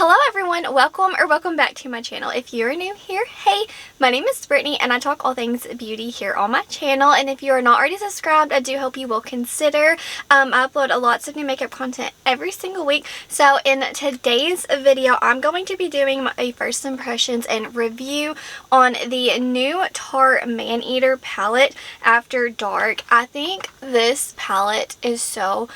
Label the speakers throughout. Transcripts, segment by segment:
Speaker 1: Hello everyone, welcome back to my channel. If you're new here, hey, my name is Brittany and I talk all things beauty here on my channel. And if you are not already subscribed, I do hope you will consider. I upload lots of new makeup content every single week. So in today's video, I'm going to be doing a first impressions and review on the new Tarte Maneater palette After Dark. I think this palette is so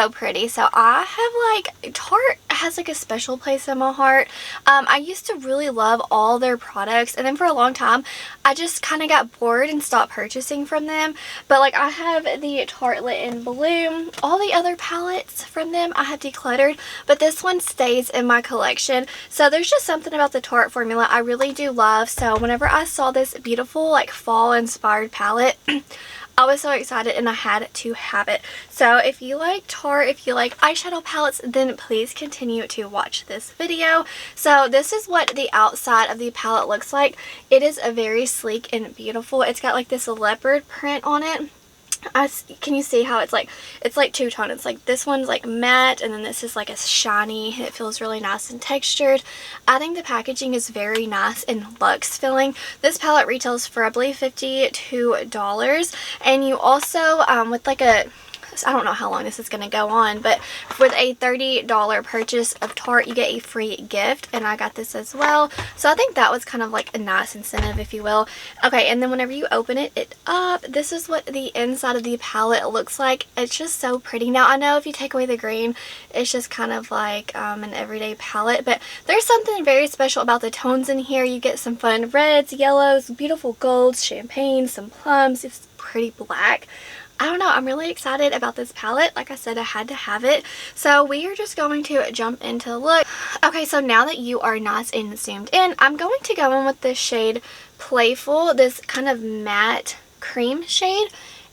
Speaker 1: pretty. So I have Tarte has a special place in my heart. I used to really love all their products, and then for a long time I just kind of got bored and stopped purchasing from them. But I have the Tartelette in Bloom. All the other palettes from them I have decluttered, but this one stays in my collection. So there's just something about the Tarte formula I really do love. So whenever I saw this beautiful fall inspired palette, I was so excited and I had to have it. So if you like Tarte, if you like eyeshadow palettes, then please continue to watch this video. So this is what the outside of the palette looks like. It is a very sleek and beautiful. It's got this leopard print on it. Can you see how it's two-tone? It's this one's matte, and then this is a shiny. It feels really nice and textured. I think the packaging is very nice and luxe feeling. This palette retails for I believe $52, and you also with I don't know how long this is going to go on, but with a $30 purchase of Tarte, you get a free gift, and I got this as well. So I think that was kind of a nice incentive, if you will. Okay, and then whenever you open it up, this is what the inside of the palette looks like. It's just so pretty. Now, I know if you take away the green, it's just kind of an everyday palette, but there's something very special about the tones in here. You get some fun reds, yellows, beautiful golds, champagne, some plums. It's pretty black. I don't know, I'm really excited about this palette. Like I said, I had to have it. So we are just going to jump into the look. Okay, so now that you are nice and zoomed in, I'm going to go in with this shade Playful, this kind of matte cream shade,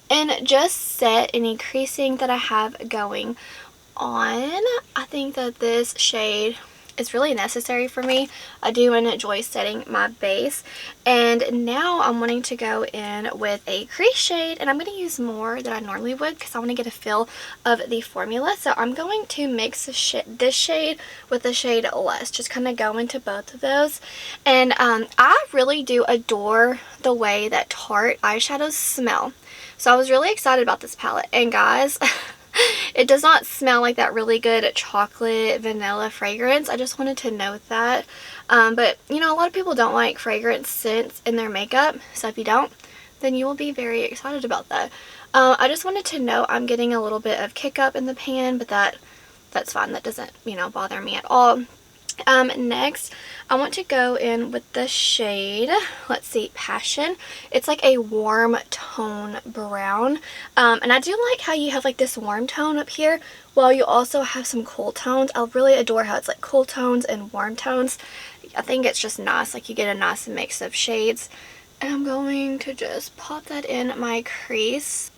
Speaker 1: and just set any creasing that I have going on. I think that this shade is really necessary for me. I do enjoy setting my base. And now I'm wanting to go in with a crease shade, and I'm going to use more than I normally would because I want to get a feel of the formula. So I'm going to mix this shade with the shade Less, just kind of go into both of those. And I really do adore the way that Tarte eyeshadows smell. So I was really excited about this palette, and guys, it does not smell like that really good chocolate vanilla fragrance. I just wanted to note that. But you know, a lot of people don't like fragrance scents in their makeup, so if you don't, then you will be very excited about that. I just wanted to note I'm getting a little bit of kick up in the pan, but that's fine. That doesn't, bother me at all. Next, I want to go in with the shade, let's see, Passion. It's a warm tone brown. And I do like how you have this warm tone up here while you also have some cool tones. I really adore how it's cool tones and warm tones. I think it's just nice. You get a nice mix of shades. And I'm going to just pop that in my crease.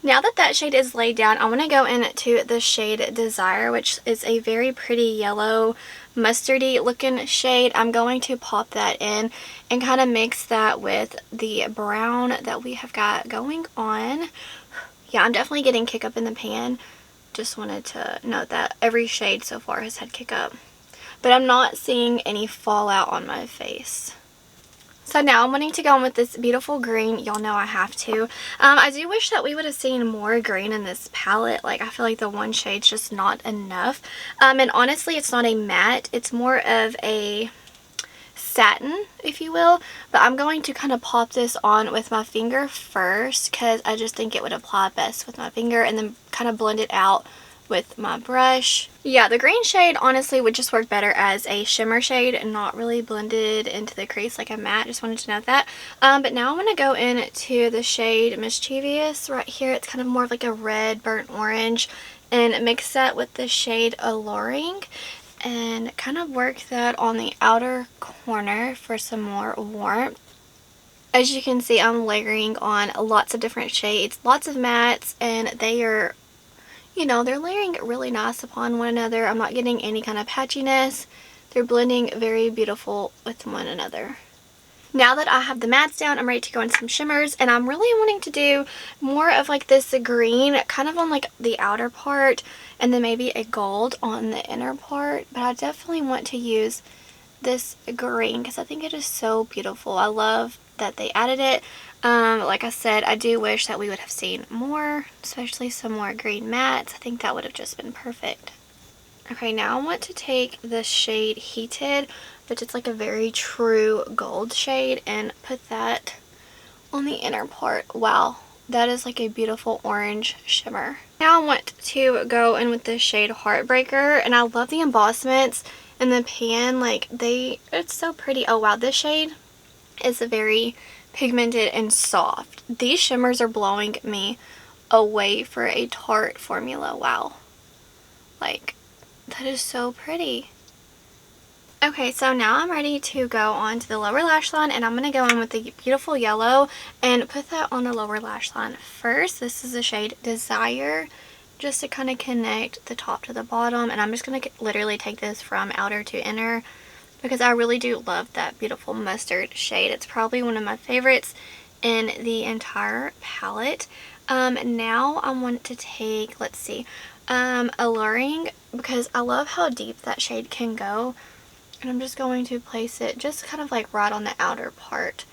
Speaker 1: Now that shade is laid down, I want to go into the shade Desire, which is a very pretty yellow mustardy looking shade. I'm going to pop that in and kind of mix that with the brown that we have got going on. Yeah, I'm definitely getting kick up in the pan. Just wanted to note that every shade so far has had kick up, but I'm not seeing any fallout on my face. So now I'm wanting to go in with this beautiful green. Y'all know I have to. I do wish that we would have seen more green in this palette. I feel like the one shade's just not enough. And honestly, it's not a matte. It's more of a satin, if you will. But I'm going to kind of pop this on with my finger first because I just think it would apply best with my finger, and then kind of blend it out with my brush. Yeah, the green shade honestly would just work better as a shimmer shade and not really blended into the crease like a matte. Just wanted to note that. But now I'm going to go into the shade Mischievous right here. It's kind of more of a red burnt orange, and mix that with the shade Alluring and kind of work that on the outer corner for some more warmth. As you can see, I'm layering on lots of different shades, lots of mattes, and they are, they're layering really nice upon one another. I'm not getting any kind of patchiness. They're blending very beautiful with one another. now that I have the mattes down, I'm ready to go in some shimmers, and I'm really wanting to do more of like this green kind of on like the outer part, and then maybe a gold on the inner part. But I definitely want to use this green because I think it is so beautiful. I love that they added it. Like I said, I do wish that we would have seen more, especially some more green mattes. I think that would have just been perfect. Okay, now I want to take the shade Heated, which is like a very true gold shade, and put that on the inner part. Wow, that is like a beautiful orange shimmer. Now I want to go in with the shade Heartbreaker, and I love the embossments in the pan. Like it's so pretty. Oh wow, this shade is very pigmented and soft. These shimmers are blowing me away for a Tarte formula. Wow, like that is so pretty. Okay, so now I'm ready to go on to the lower lash line, and I'm going to go in with the beautiful yellow and put that on the lower lash line first. This is the shade Desire, just to kind of connect the top to the bottom, and I'm just going to literally take this from outer to inner because I really do love that beautiful mustard shade. It's probably one of my favorites in the entire palette. Now I want to take, let's see, Alluring, because I love how deep that shade can go. And I'm just going to place it just kind of like right on the outer part.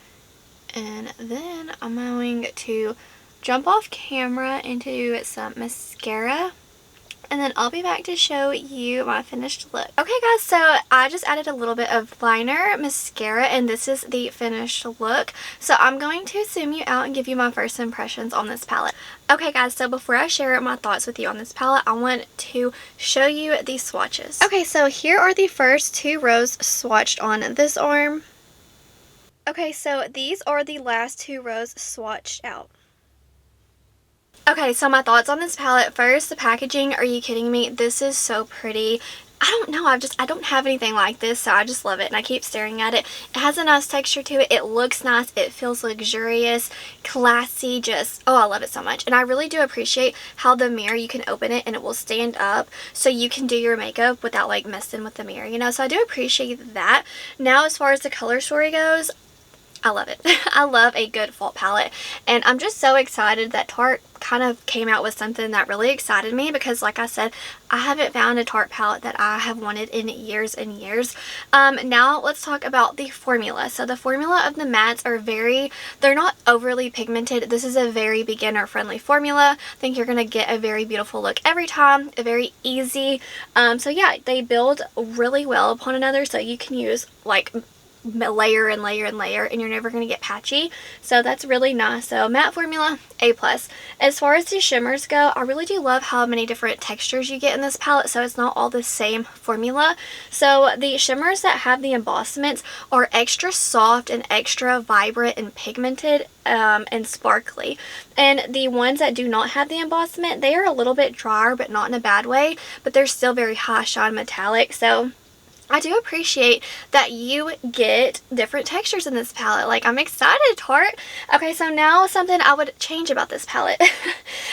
Speaker 1: And then I'm going to jump off camera into some mascara. And then I'll be back to show you my finished look. Okay guys, so I just added a little bit of liner, mascara, and this is the finished look. So I'm going to zoom you out and give you my first impressions on this palette. Okay guys, so before I share my thoughts with you on this palette, I want to show you these swatches. Okay, so here are the first 2 rows swatched on this arm. Okay, so these are the last 2 rows swatched out. Okay, so my thoughts on this palette. First, the packaging. Are you kidding me? This is so pretty. I don't know, I don't have anything like this, so I just love it, and I keep staring at it. It has a nice texture to it. It looks nice. It feels luxurious, classy, just, oh, I love it so much. And I really do appreciate how the mirror, you can open it and it will stand up so you can do your makeup without like messing with the mirror, you know? So I do appreciate that. Now, as far as the color story goes, I love it. I love a good fall palette, and I'm just so excited that Tarte kind of came out with something that really excited me because, like I said, I haven't found a Tarte palette that I have wanted in years and years. Now let's talk about the formula. So the formula of the mattes are they're not overly pigmented. This is a very beginner friendly formula. I think you're going to get a very beautiful look every time, a very easy. So yeah, they build really well upon another, so you can use like layer and layer and layer, and you're never going to get patchy. So that's really nice. So matte formula, A+. As far as the shimmers go, I really do love how many different textures you get in this palette, so it's not all the same formula. So the shimmers that have the embossments are extra soft and extra vibrant and pigmented and sparkly. And the ones that do not have the embossment, they are a little bit drier, but not in a bad way, but they're still very high shine metallic. So I do appreciate that you get different textures in this palette. Like, I'm excited, Tarte. Okay, so now something I would change about this palette.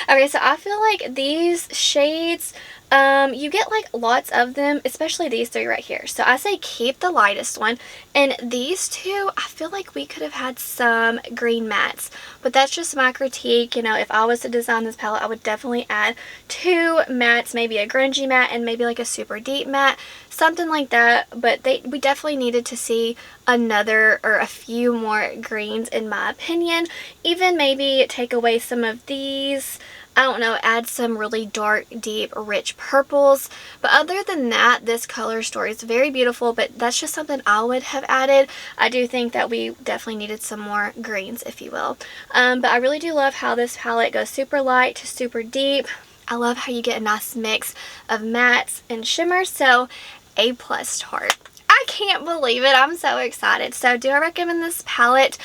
Speaker 1: Okay, so I feel like these shades, you get like lots of them, especially these 3 right here. So I say keep the lightest one. And these 2, I feel like we could have had some green mattes. But that's just my critique. You know, if I was to design this palette, I would definitely add 2 mattes, maybe a grungy matte and maybe like a super deep matte. Something like that. But we definitely needed to see another or a few more greens in my opinion. Even maybe take away some of these. I don't know, add some really dark, deep, rich purples. But other than that, this color story is very beautiful, but that's just something I would have added. I do think that we definitely needed some more greens, if you will. But I really do love how this palette goes super light to super deep. I love how you get a nice mix of mattes and shimmers. So A+ Tarte. I can't believe it. I'm so excited. So do I recommend this palette?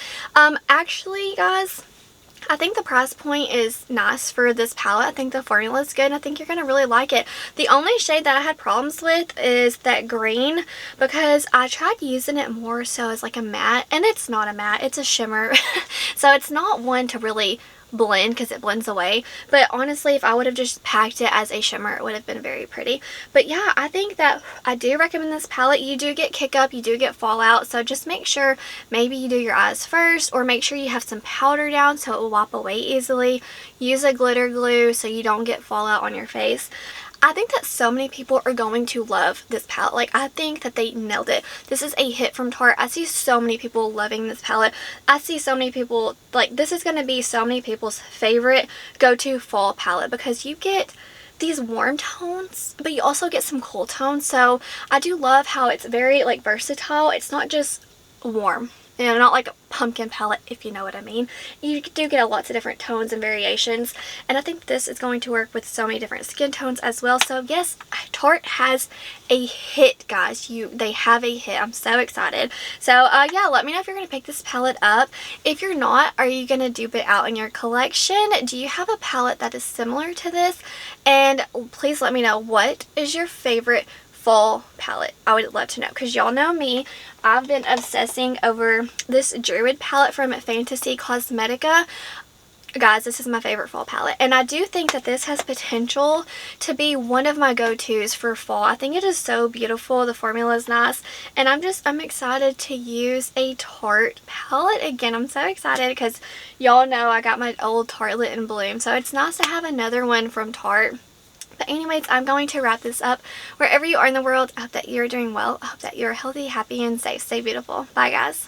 Speaker 1: Actually, guys, I think the price point is nice for this palette. I think the formula is good, and I think you're going to really like it. The only shade that I had problems with is that green, because I tried using it more so as like a matte, and it's not a matte, it's a shimmer. So it's not one to really blend because it blends away. But honestly, if I would have just packed it as a shimmer, it would have been very pretty. But yeah, I think that I do recommend this palette. You do get kick up, you do get fallout, so just make sure maybe you do your eyes first, or make sure you have some powder down so it will wipe away easily. Use a glitter glue so you don't get fallout on your face. I think that so many people are going to love this palette. Like, I think that they nailed it. This is a hit from Tarte. I see so many people loving this palette. I see so many people, like, this is going to be so many people's favorite go-to fall palette because you get these warm tones, but you also get some cool tones. So I do love how it's very, like, versatile. It's not just warm. You know, not like a pumpkin palette, if you know what I mean. You do get lots of different tones and variations, and I think this is going to work with so many different skin tones as well. So yes, Tarte has a hit, guys. They have a hit. I'm so excited. So yeah, let me know if you're going to pick this palette up. If you're not, are you going to dupe it out in your collection? Do you have a palette that is similar to this? And please let me know, what is your favorite fall palette? I would love to know, because y'all know me. I've been obsessing over this Druid palette from Fantasy Cosmetica. Guys, this is my favorite fall palette, and I do think that this has potential to be one of my go-tos for fall. I think it is so beautiful. The formula is nice, and I'm excited to use a Tarte palette again. I'm so excited because y'all know I got my old Tartelette in Bloom, so it's nice to have another one from Tarte. But anyways, I'm going to wrap this up. Wherever you are in the world, I hope that you're doing well. I hope that you're healthy, happy, and safe. Stay beautiful. Bye, guys.